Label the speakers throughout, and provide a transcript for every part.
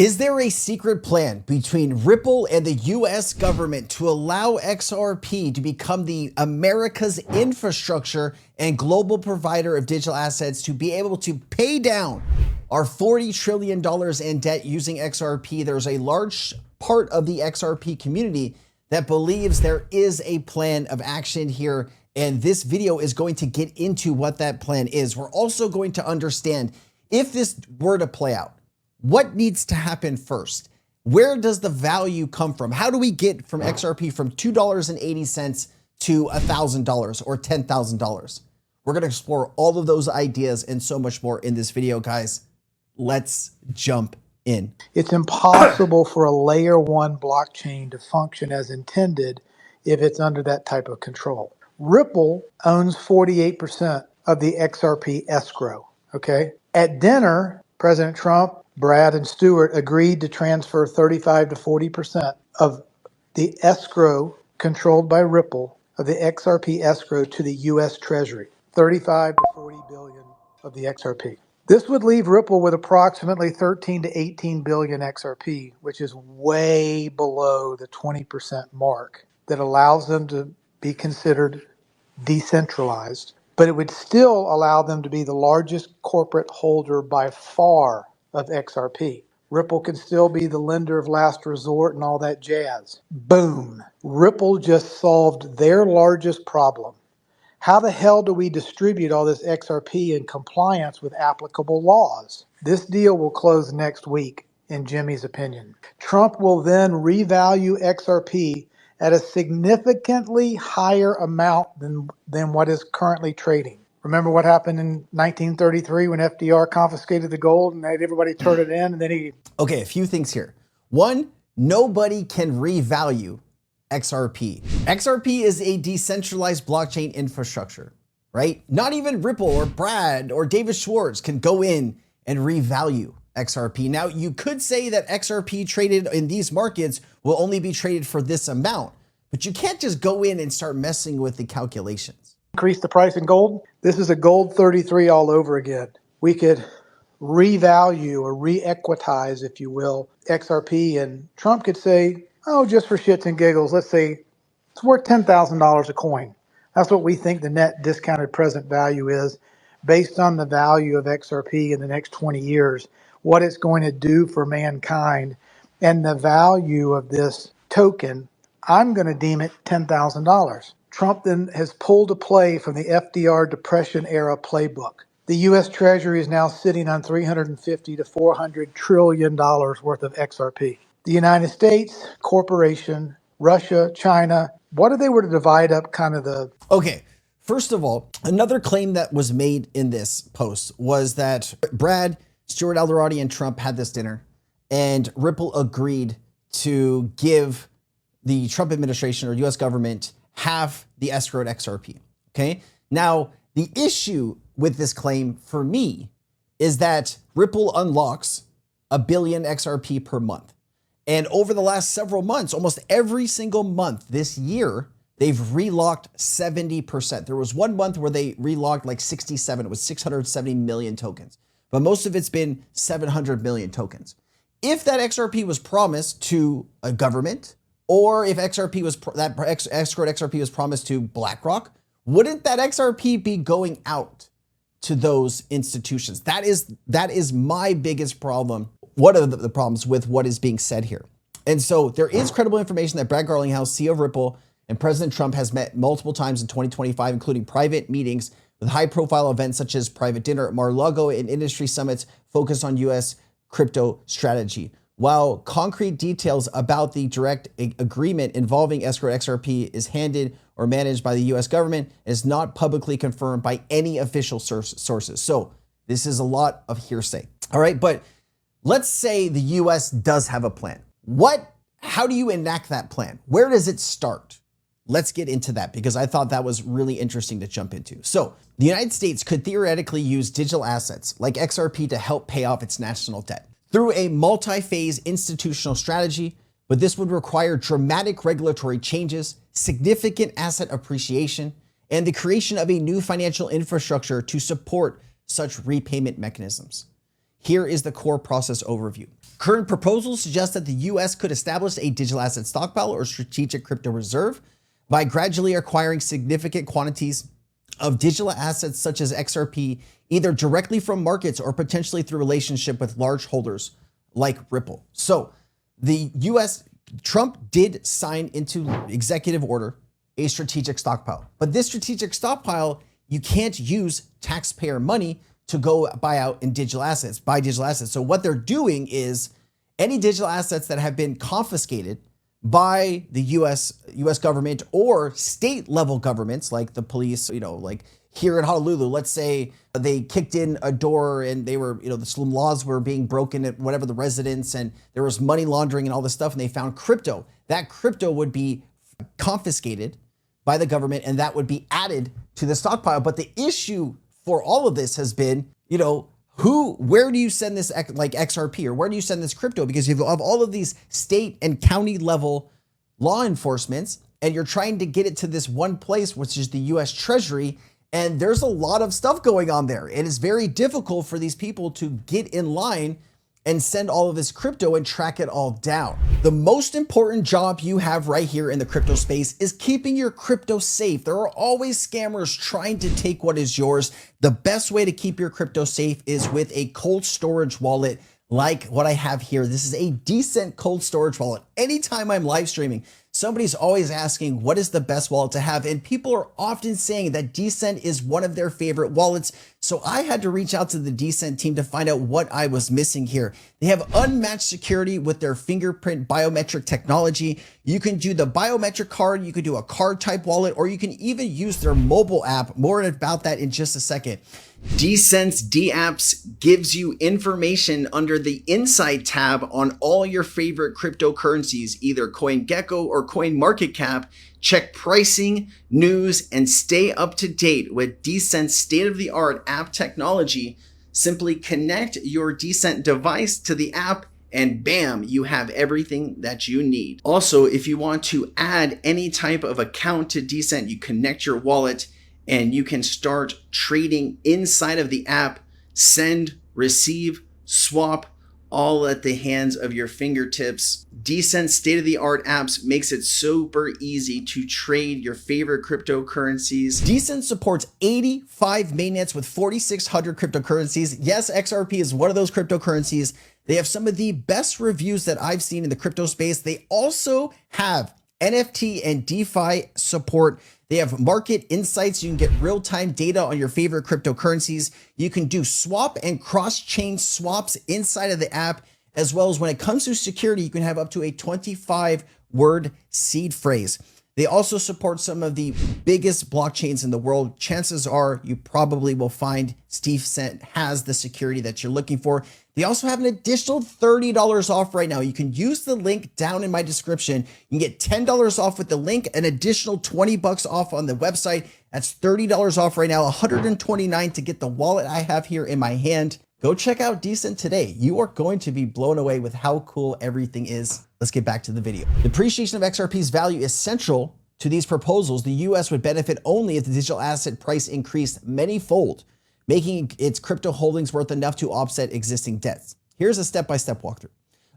Speaker 1: Is there a secret plan between Ripple and the US government to allow XRP to become the America's infrastructure and global provider of digital assets to be able to pay down our $40 trillion in debt using XRP? There's a large part of the XRP community that believes there is a plan of action here, and this video is going to get into what that plan is. We're also going to understand, if this were to play out, what needs to happen first? Where does the value come from? How do we get from XRP from $2.80 to $1,000 or $10,000? We're going to explore all of those ideas and so much more in this video, guys. Let's jump in.
Speaker 2: It's impossible for a layer one blockchain to function as intended if it's under that type of control. Ripple owns 48% of the XRP escrow, okay? At dinner, President Trump, Brad, and Stewart agreed to transfer 35 to 40% of the escrow controlled by Ripple, of the XRP escrow, to the U.S. Treasury, 35 to 40 billion of the XRP. This would leave Ripple with approximately 13 to 18 billion XRP, which is way below the 20% mark that allows them to be considered decentralized. But it would still allow them to be the largest corporate holder by far of XRP. Ripple can still be the lender of last resort and all that jazz. Boom. Ripple just solved their largest problem. How the hell do we distribute all this XRP in compliance with applicable laws? This deal will close next week, in Jimmy's opinion. Trump will then revalue XRP at a significantly higher amount than what is currently trading. Remember what happened in 1933 when FDR confiscated the gold and made everybody turn it in, and then he...
Speaker 1: Okay, a few things here. One, nobody can revalue XRP. XRP is a decentralized blockchain infrastructure, right? Not even Ripple or Brad or David Schwartz can go in and revalue XRP. Now, you could say that XRP traded in these markets will only be traded for this amount, but you can't just go in and start messing with the calculations.
Speaker 2: Increase the price in gold. This is a gold 33 all over again. We could revalue or re-equitize, if you will, XRP, and Trump could say, oh, just for shits and giggles, let's say it's worth $10,000 a coin. That's what we think the net discounted present value is based on the value of XRP in the next 20 years, what it's going to do for mankind, and the value of this token. I'm going to deem it $10,000. Trump then has pulled a play from the FDR Depression era playbook. The U.S. Treasury is now sitting on $350 to $400 trillion worth of XRP. The United States, corporation, Russia, China, what if they were to divide up kind of the...
Speaker 1: Okay, first of all, another claim that was made in this post was that Brad, Stuart Alderati, and Trump had this dinner, and Ripple agreed to give the Trump administration or U.S. government half the escrowed XRP, okay? Now, the issue with this claim for me is that Ripple unlocks 1 billion XRP per month. And over the last several months, almost every single month this year, they've relocked 70%. There was one month where they relocked like 67. It was 670 million tokens. But most of it's been 700 million tokens. If that XRP was promised to a government, or if XRP was escrowed XRP was promised to BlackRock, wouldn't that XRP be going out to those institutions? That is my biggest problem. What are the problems with what is being said here? And so there is credible information that Brad Garlinghouse, CEO of Ripple, and President Trump has met multiple times in 2025, including private meetings with high-profile events such as private dinner at Mar-a-Lago and industry summits focused on U.S. crypto strategy. While concrete details about the direct agreement involving escrow XRP is handed or managed by the U.S. government, it is not publicly confirmed by any official sources. So this is a lot of hearsay. All right, but let's say the U.S. does have a plan. How do you enact that plan? Where does it start? Let's get into that because I thought that was really interesting to jump into. So the United States could theoretically use digital assets like XRP to help pay off its national debt through a multi-phase institutional strategy, but this would require dramatic regulatory changes, significant asset appreciation, and the creation of a new financial infrastructure to support such repayment mechanisms. Here is the core process overview. Current proposals suggest that the US could establish a digital asset stockpile or strategic crypto reserve by gradually acquiring significant quantities of digital assets such as XRP, either directly from markets or potentially through relationship with large holders like Ripple. So the US, Trump did sign into executive order a strategic stockpile, but this strategic stockpile, you can't use taxpayer money to go buy digital assets. So what they're doing is any digital assets that have been confiscated by the US government or state level governments like the police, like here in Honolulu, let's say they kicked in a door and they were, some laws were being broken at whatever the residence, and there was money laundering and all this stuff, and they found crypto. That crypto would be confiscated by the government and that would be added to the stockpile. But the issue for all of this has been, where do you send this like XRP, or where do you send this crypto? Because you have all of these state and county level law enforcements, and you're trying to get it to this one place, which is the US Treasury. And there's a lot of stuff going on there. It is very difficult for these people to get in line and send all of this crypto and track it all down. The most important job you have right here in the crypto space is keeping your crypto safe. There are always scammers trying to take what is yours. The best way to keep your crypto safe is with a cold storage wallet like what I have here. This is a decent cold storage wallet. Anytime I'm live streaming, somebody's always asking what is the best wallet to have, and people are often saying that Decent is one of their favorite wallets. So I had to reach out to the Decent team to find out what I was missing here. They have unmatched security with their fingerprint biometric technology. You can do the biometric card, you could do a card type wallet, or you can even use their mobile app. More about that in just a second. Decent's D-Apps gives you information under the Inside tab on all your favorite cryptocurrencies, either CoinGecko or CoinMarketCap. Check pricing, news, and stay up to date with Decent's state-of-the-art app technology. Simply connect your Decent device to the app and bam, you have everything that you need. Also, if you want to add any type of account to Decent, you connect your wallet and you can start trading inside of the app, send, receive, swap, all at the hands of your fingertips. Decent state-of-the-art apps makes it super easy to trade your favorite cryptocurrencies. Decent supports 85 mainnets with 4,600 cryptocurrencies. Yes, XRP is one of those cryptocurrencies. They have some of the best reviews that I've seen in the crypto space. They also have NFT and DeFi support. They have market insights. You can get real-time data on your favorite cryptocurrencies. You can do swap and cross-chain swaps inside of the app, as well as when it comes to security, you can have up to a 25-word seed phrase. They also support some of the biggest blockchains in the world. Chances are you probably will find Decent has the security that you're looking for. They also have an additional $30 off right now. You can use the link down in my description. You can get $10 off with the link, an additional $20 off on the website. That's $30 off right now, $129 to get the wallet I have here in my hand. Go check out Decent today. You are going to be blown away with how cool everything is. Let's get back to the video. The appreciation of XRP's value is central to these proposals. The US would benefit only if the digital asset price increased many-fold, making its crypto holdings worth enough to offset existing debts. Here's a step-by-step walkthrough.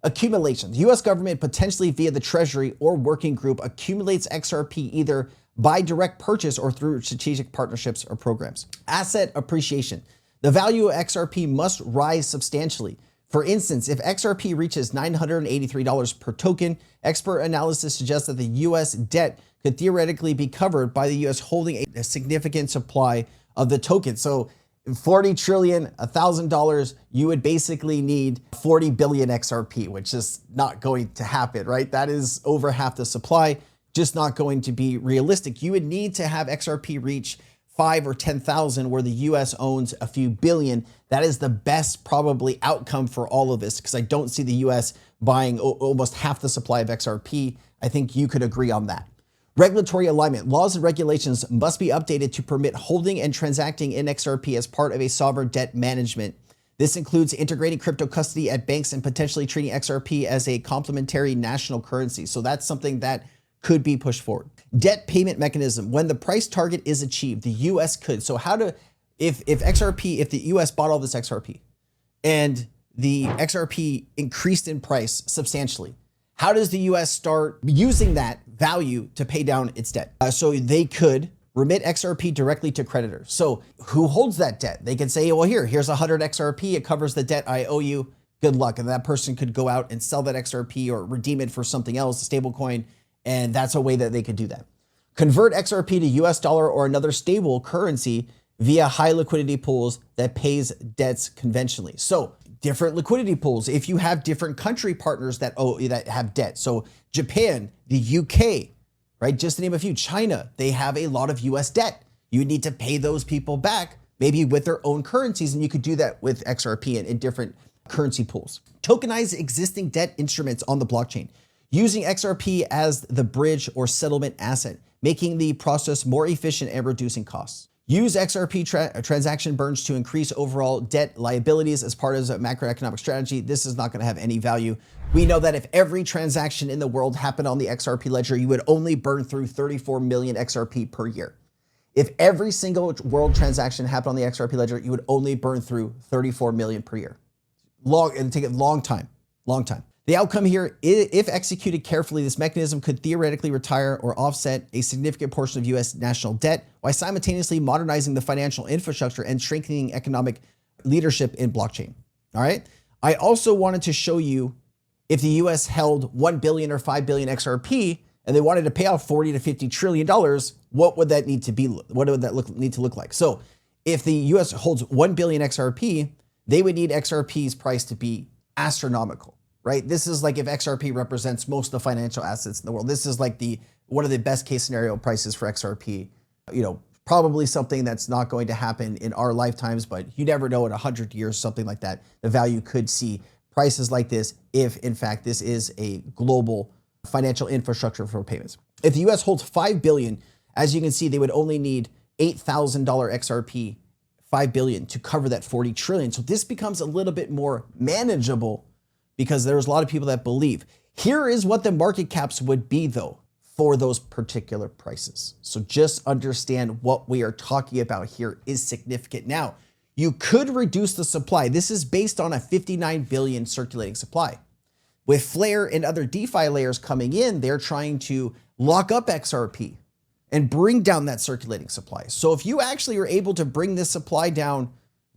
Speaker 1: Accumulation. The US government, potentially via the Treasury or working group, accumulates XRP either by direct purchase or through strategic partnerships or programs. Asset appreciation. The value of XRP must rise substantially. For instance, if XRP reaches $983 per token, expert analysis suggests that the US debt could theoretically be covered by the US holding a significant supply of the token. So 40 trillion, $1,000, you would basically need 40 billion XRP, which is not going to happen, right? That is over half the supply, just not going to be realistic. You would need to have XRP reach 5 or 10,000 where the US owns a few billion. That is the best probably outcome for all of this, because I don't see the US buying almost half the supply of XRP. I think you could agree on that. Regulatory alignment. Laws and regulations must be updated to permit holding and transacting in XRP as part of a sovereign debt management. This includes integrating crypto custody at banks and potentially treating XRP as a complementary national currency. So that's something that could be pushed forward. Debt payment mechanism. When the price target is achieved, the US could. So if the US bought all this XRP and the XRP increased in price substantially. How does the US start using that value to pay down its debt? So they could remit XRP directly to creditors. So who holds that debt? They can say, well, here's 100 XRP. It covers the debt I owe you. Good luck. And that person could go out and sell that XRP or redeem it for something else, a stable coin. And that's a way that they could do that. Convert XRP to US dollar or another stable currency via high liquidity pools that pays debts conventionally. So different liquidity pools. If you have different country partners that have debt. So Japan, the UK, right? Just to name a few, China, they have a lot of US debt. You need to pay those people back, maybe with their own currencies. And you could do that with XRP in different currency pools. Tokenize existing debt instruments on the blockchain using XRP as the bridge or settlement asset, making the process more efficient and reducing costs. Use XRP transaction burns to increase overall debt liabilities as part of a macroeconomic strategy. This is not going to have any value. We know that if every transaction in the world happened on the XRP ledger, you would only burn through 34 million XRP per year. If every single world transaction happened on the XRP ledger, you would only burn through 34 million per year. It'd take a long time. The outcome here, if executed carefully, this mechanism could theoretically retire or offset a significant portion of US national debt while simultaneously modernizing the financial infrastructure and strengthening economic leadership in blockchain. All right. I also wanted to show you if the US held 1 billion or 5 billion XRP and they wanted to pay out 40 to 50 trillion dollars, what would that need to be? What would that need to look like? So if the US holds 1 billion XRP, they would need XRP's price to be astronomical. Right? This is like if XRP represents most of the financial assets in the world. This is like one of the best case scenario prices for XRP. Probably something that's not going to happen in our lifetimes, but you never know in 100 years, something like that. The value could see prices like this if in fact this is a global financial infrastructure for payments. If the US holds 5 billion, as you can see, they would only need $8,000 XRP, 5 billion to cover that 40 trillion. So this becomes a little bit more manageable because there's a lot of people that believe. Here is what the market caps would be though for those particular prices. So just understand what we are talking about here is significant. Now, you could reduce the supply. This is based on a 59 billion circulating supply. With Flare and other DeFi layers coming in, they're trying to lock up XRP and bring down that circulating supply. So if you actually are able to bring this supply down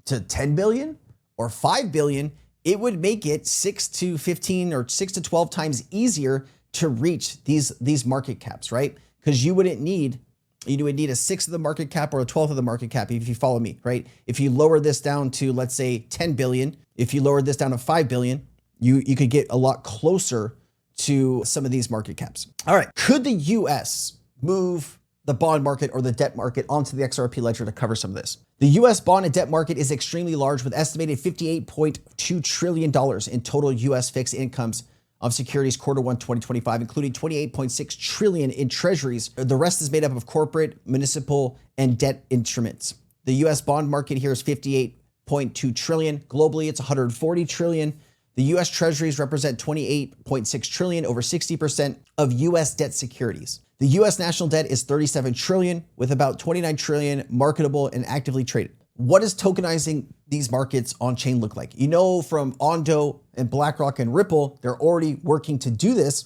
Speaker 1: to 10 billion or 5 billion, it would make it 6 to 15 or 6 to 12 times easier to reach these market caps, right? Because you would need a sixth of the market cap or a 12th of the market cap, if you follow me, right? If you lower this down to, let's say, 10 billion, if you lower this down to 5 billion, you could get a lot closer to some of these market caps. All right, could the US move the bond market or the debt market onto the XRP ledger to cover some of this? The US bond and debt market is extremely large with estimated $58.2 trillion in total US fixed incomes of securities quarter 1 2025, including 28.6 trillion in treasuries. The rest is made up of corporate, municipal, and debt instruments. The US bond market here is 58.2 trillion. Globally, it's 140 trillion. The US treasuries represent 28.6 trillion, over 60% of US debt securities. The US national debt is 37 trillion with about 29 trillion marketable and actively traded. What does tokenizing these markets on chain look like? You know, from Ondo and BlackRock and Ripple, they're already working to do this,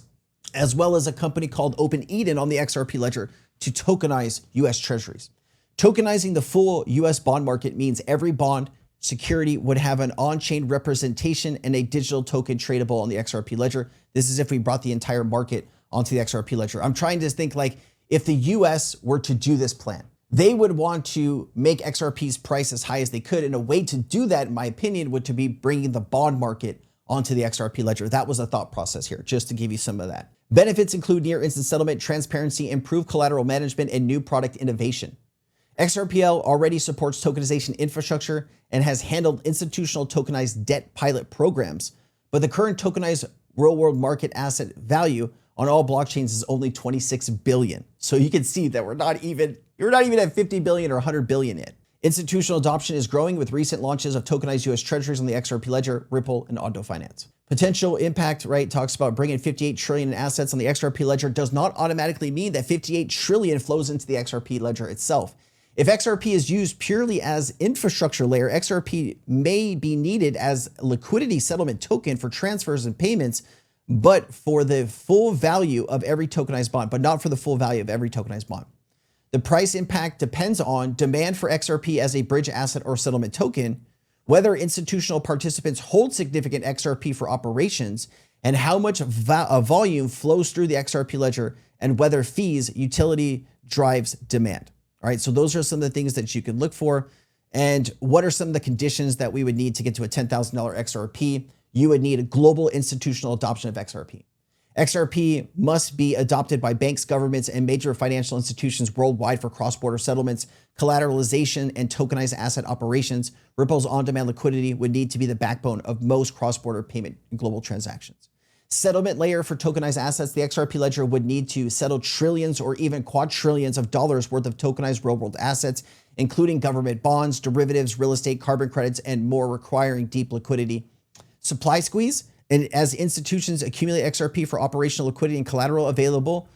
Speaker 1: as well as a company called Open Eden on the XRP ledger to tokenize US treasuries. Tokenizing the full US bond market means every bond security would have an on-chain representation and a digital token tradable on the XRP ledger. This is if we brought the entire market onto the XRP ledger. I'm trying to think like if the US were to do this plan, they would want to make XRP's price as high as they could. And a way to do that, in my opinion, would to be bringing the bond market onto the XRP ledger. That was a thought process here, just to give you some of that. Benefits include near instant settlement, transparency, improved collateral management, and new product innovation. XRPL already supports tokenization infrastructure and has handled institutional tokenized debt pilot programs, but the current tokenized real-world market asset value on all blockchains is only 26 billion. So you can see that we're not even at 50 billion or 100 billion yet. Institutional adoption is growing with recent launches of tokenized US treasuries on the XRP ledger, Ripple, and Ondo Finance. Potential impact, right, talks about bringing 58 trillion in assets on the XRP ledger does not automatically mean that 58 trillion flows into the XRP ledger itself. If XRP is used purely as infrastructure layer, XRP may be needed as liquidity settlement token for transfers and payments, but for the full value of every tokenized bond, but not for the full value of every tokenized bond. The price impact depends on demand for XRP as a bridge asset or settlement token, whether institutional participants hold significant XRP for operations, and how much volume flows through the XRP ledger, and whether fees utility drives demand. All right, so those are some of the things that you can look for. And what are some of the conditions that we would need to get to a $10,000 XRP? You would need a global institutional adoption of XRP. XRP must be adopted by banks, governments, and major financial institutions worldwide for cross-border settlements, collateralization, and tokenized asset operations. Ripple's on-demand liquidity would need to be the backbone of most cross-border payment and global transactions. Settlement layer for tokenized assets, the XRP ledger would need to settle trillions or even quadrillions of dollars worth of tokenized real-world assets, including government bonds, derivatives, real estate, carbon credits, and more, requiring deep liquidity. Supply squeeze, and as institutions accumulate XRP for operational liquidity and collateral available,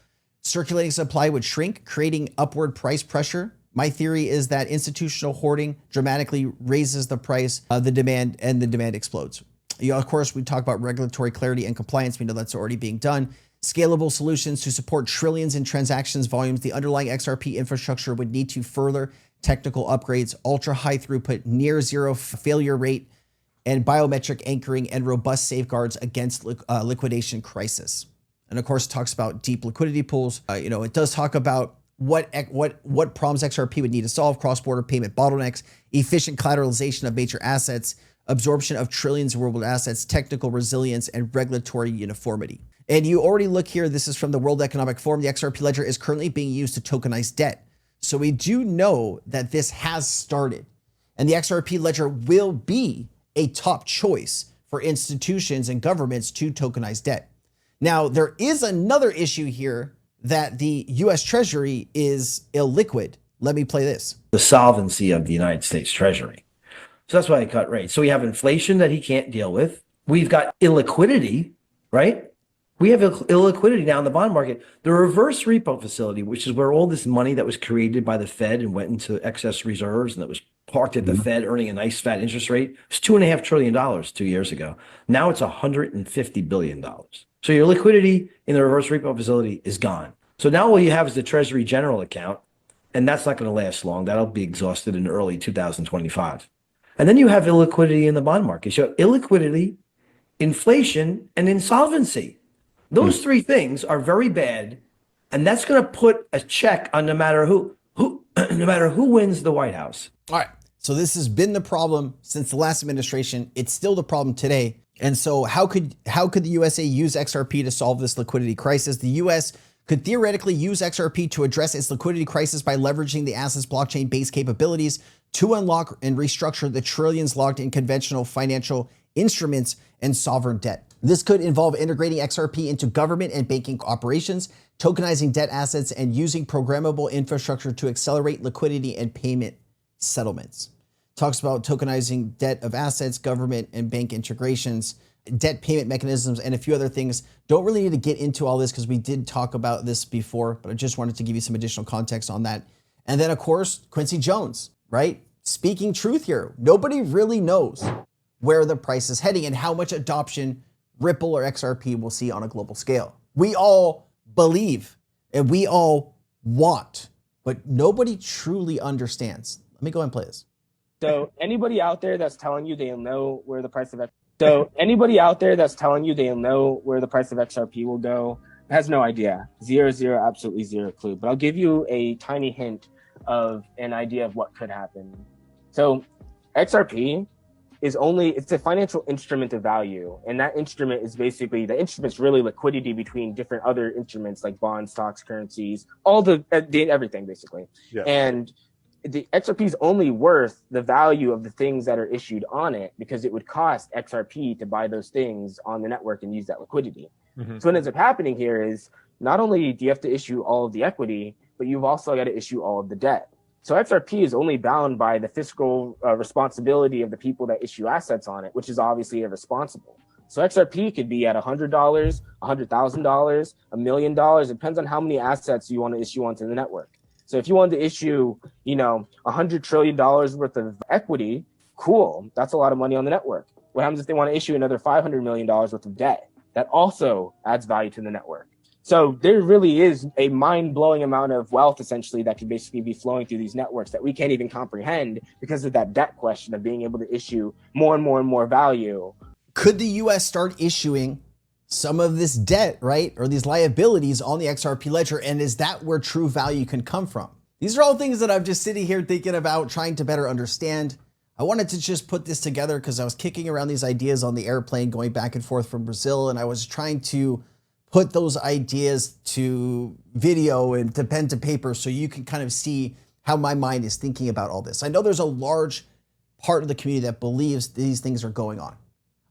Speaker 1: circulating supply would shrink, creating upward price pressure. My theory is that institutional hoarding dramatically raises the price of the demand, and the demand explodes. Of course, we talk about regulatory clarity and compliance. We know that's already being done. Scalable solutions to support trillions in transactions volumes. The underlying XRP infrastructure would need to further technical upgrades, ultra high throughput, near zero failure rate, and biometric anchoring, and robust safeguards against liquidation crisis. And of course, it talks about deep liquidity pools. It does talk about what problems XRP would need to solve: cross-border payment bottlenecks, efficient collateralization of major assets, absorption of trillions of world assets, technical resilience, and regulatory uniformity. And you already look here, this is from the World Economic Forum. The XRP ledger is currently being used to tokenize debt. So we do know that this has started, and the XRP ledger will be a top choice for institutions and governments to tokenize debt. Now, there is another issue here, that the US Treasury is illiquid. Let me play this.
Speaker 3: The solvency of the United States Treasury. So that's why they cut rates. So we have inflation that he can't deal with. We've got illiquidity, right? We have illiquidity now in the bond market. The reverse repo facility, which is where all this money that was created by the Fed and went into excess reserves and that was parked at the Fed earning a nice fat interest rate, was $2.5 trillion 2 years ago. Now it's $150 billion. So your liquidity in the reverse repo facility is gone. So now all you have is the Treasury General account, and that's not going to last long. That'll be exhausted in early 2025. And then you have illiquidity in the bond market. So illiquidity, inflation, and insolvency. Those three things are very bad, and that's going to put a check on no matter who wins the White House.
Speaker 1: All right. So this has been the problem since the last administration. It's still the problem today. And so how could the USA use XRP to solve this liquidity crisis? The US could theoretically use XRP to address its liquidity crisis by leveraging the asset's blockchain-based capabilities to unlock and restructure the trillions locked in conventional financial instruments and sovereign debt. This could involve integrating XRP into government and banking operations, tokenizing debt assets, and using programmable infrastructure to accelerate liquidity and payment settlements. Talks about tokenizing debt of assets, government and bank integrations, debt payment mechanisms, and a few other things. Don't really need to get into all this because we did talk about this before, but I just wanted to give you some additional context on that. And then, of course, Quincy Jones, right? Speaking truth here. Nobody really knows where the price is heading and how much adoption Ripple or XRP will see on a global scale. We all believe and we all want, but nobody truly understands. Let me go ahead and play this.
Speaker 4: So anybody out there that's telling you they'll know where the price of XRP will go has no idea. Zero, absolutely zero clue. But I'll give you a tiny hint of an idea of what could happen. So XRP it's a financial instrument of value. And that instrument is basically, the instrument's really liquidity between different other instruments like bonds, stocks, currencies, everything basically. Yeah. And the XRP is only worth the value of the things that are issued on it, because it would cost XRP to buy those things on the network and use that liquidity. Mm-hmm. So what ends up happening here is not only do you have to issue all of the equity, but you've also got to issue all of the debt. So XRP is only bound by the fiscal responsibility of the people that issue assets on it, which is obviously irresponsible. So XRP could be at $100, $100,000, $1 million. It depends on how many assets you want to issue onto the network. So if you wanted to issue, $100 trillion worth of equity, cool. That's a lot of money on the network. What happens if they want to issue another $500 million worth of debt? That also adds value to the network. So there really is a mind-blowing amount of wealth, essentially, that could basically be flowing through these networks that we can't even comprehend because of that debt question of being able to issue more and more and more value.
Speaker 1: Could the US start issuing some of this debt, right? Or these liabilities on the XRP ledger? And is that where true value can come from? These are all things that I'm just sitting here thinking about, trying to better understand. I wanted to just put this together because I was kicking around these ideas on the airplane going back and forth from Brazil. And I was trying to put those ideas to video and to pen to paper so you can kind of see how my mind is thinking about all this. I know there's a large part of the community that believes these things are going on.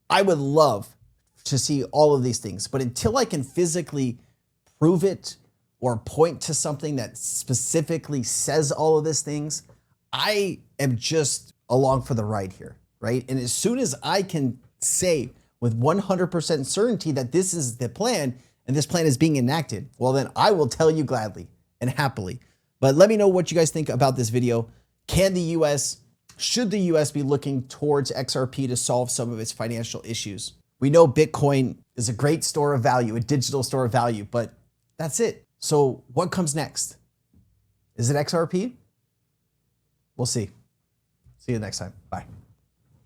Speaker 1: I would love to see all of these things, but until I can physically prove it or point to something that specifically says all of these things, I am just along for the ride here, right? And as soon as I can say with 100% certainty that this is the plan and this plan is being enacted, well, then I will tell you gladly and happily. But let me know what you guys think about this video. Should the US be looking towards XRP to solve some of its financial issues? We know Bitcoin is a great store of value, a digital store of value, but that's it. So what comes next? Is it XRP? We'll see. See you next time. Bye.